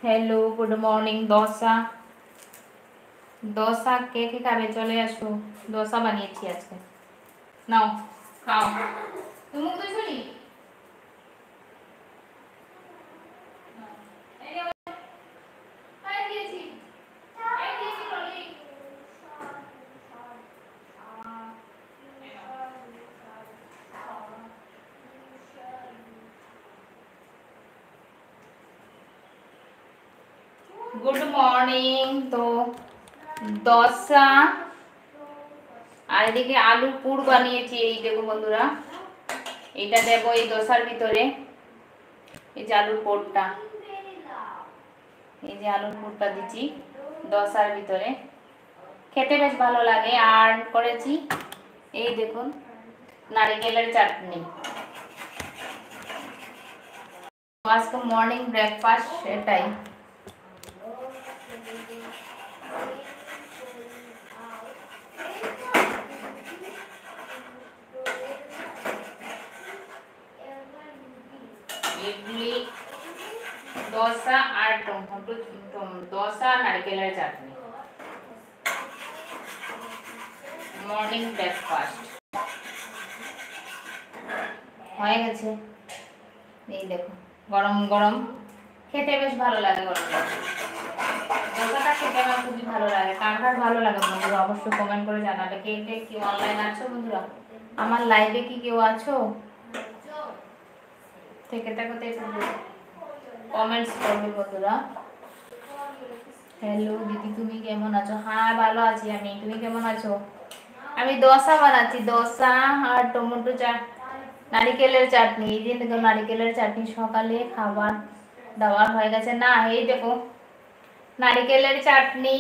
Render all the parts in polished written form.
hello good morning dosa dosa কে কে খাবে চলে আসো দোসা বানিয়েছি আজকে নাও খাও তুমি তো শুনি গুড মর্নিং তো দোসা আর এদিকে আলুর পুর বানিয়েছি এই দেখো বন্ধুরা এটা দেবো এই দোসার ভিতরে এই যে আলুর পুরটা এই যে আলুর পুরটা দিচ্ছি দোসার ভিতরে খেতে বেশ ভালো লাগে আর করেছি এই দেখুন নারকেলের চাটনি আজকে মর্নিং ব্রেকফাস্ট এটাই ইডলি দোসা আর দোসা নারকেলের চাটনি মর্নিং ব্রেকফাস্ট হয়ে গেছে এই দেখো গরম গরম খেতে বেশ ভালো লাগে গরম গরম দোসাটা খেতে আমার খুবই ভালো লাগে কার কার ভালো লাগে বন্ধুরা অবশ্যই কমেন্ট করে জানাবে কে কে কি অনলাইন আছো বন্ধুরা আমার লাইভে কি কেউ আছো থেকে থাকো তো একটু কমেন্টস করবে বন্ধুরা হ্যালো দিদি তুমি কেমন আছো হ্যাঁ ভালো আছি আমি তুমি কেমন আছো আমি দোসা বানাচ্ছি দোসা আর টমেটো নারিকেলের চাটনি এই যে দেখো নারিকেলের চাটনি সকালে খাবার দাবার হয়ে গেছে না এই দেখো নারিকেলের চাটনি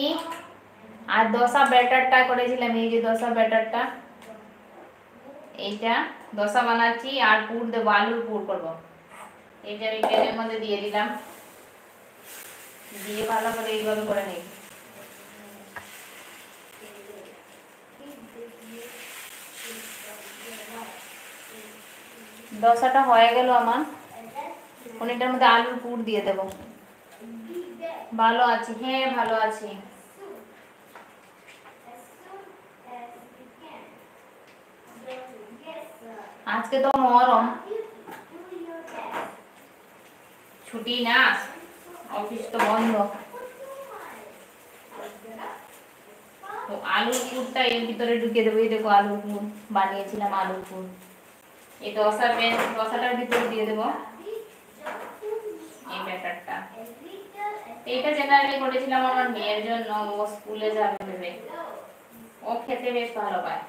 আর দোসা ব্যাটারটা করেছিলাম এই যে দোসা ব্যাটারটা এইটা দোসা বানাচ্ছি আর পুর দেবো আলুর পুর করবো এইটা আমি প্যানের মধ্যে দিয়ে দিলাম দিয়ে ভালো করে এইভাবে করে নিই দোসাটা হয়ে গেল আমার এটার মধ্যে আলুর পুর দিয়ে দেব ভালো আছি হ্যাঁ ভালো আছি আজকে তো মহরম ছুটি না অফিস তো বন্ধ তো আলুর পুরটা এর ভিতরে ঢুকিয়ে দেবো এই দেখো আলুর পুর বানিয়েছিলাম আলুর পুর এই দোসাটার ভিতরে দিয়ে দেবো এই ব্যাটারটা এইটা জেনারেলি করেছিলাম আমার মেয়ের জন্য ও স্কুলে যাবে ভেবে ও খেতে বেশ ভালো পায়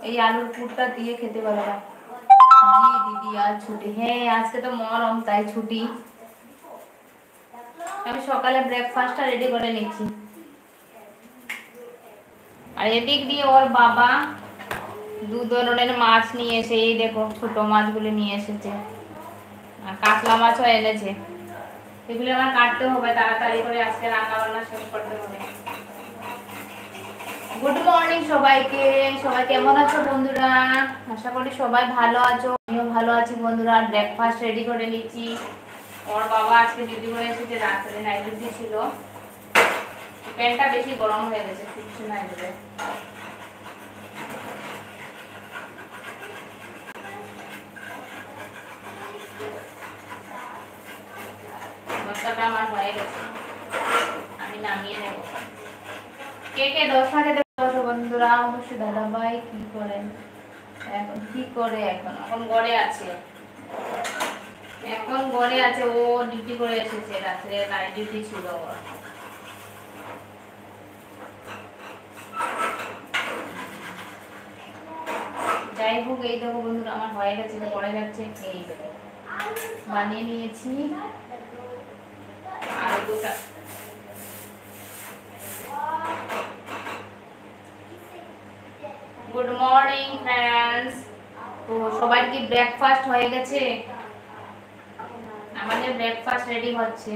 এই আলুর পুরটা দিয়ে খেতে ভালো পায় জি দিদি আজ ছুটি হ্যাঁ আজকে তো মহরম তাই ছুটি আমি সকালে ব্রেকফাস্টটা রেডি করে নিচ্ছি আর এদিক দিয়ে ওর বাবা দু ধরনের মাছ নিয়ে এসে এই দেখো ছোট মাছগুলো নিয়ে এসেছে আর কাতলা মাছও এনেছে এগুলো আমার কাটতে হবে তাড়াতাড়ি করে আজকে রান্না বান্না শেষ করতে হবে গুড মর্নিং সবাইকে সবাই কেমন আছো বন্ধুরা আশা করি সবাই ভালো আছো আমিও ভালো আছি বন্ধুরা ব্রেকফাস্ট রেডি করে নিচ্ছি ওর বাবা আজকে ডিউটি করে এসেছে রাত্রে নাইট ডিউটি ছিল প্যান্টটা বেশি গরম হয়ে গেছে কিছু নাই দেবে দোসাটা আমার হয়ে গেছে আমি নামিয়ে নেব কে কে দোসা খেতে বসো বন্ধুরা অবশ্যই দাদা ভাই কি করেন এখন কি করে এখন ঘরে আছে এখন ঘরে আছে ও ডিউটি করে এসেছে রাত্রে নাইট ডিউটি ছিল ওর যাই হোক এই দেখো বন্ধুরা আমার হয়ে গেছে পড়ে যাচ্ছে এই বানিয়ে নিয়েছি আর দুটা গুড মর্নিং ফ্রেন্ডস তো সবার কি ব্রেকফাস্ট হয়ে গেছে আমাদের ব্রেকফাস্ট রেডি হচ্ছে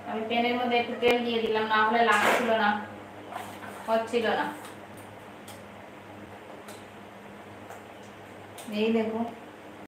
আমি প্যানের মধ্যে একটু তেল দিয়ে দিলাম না হলে লাগছিল না হচ্ছিল না এই দেখো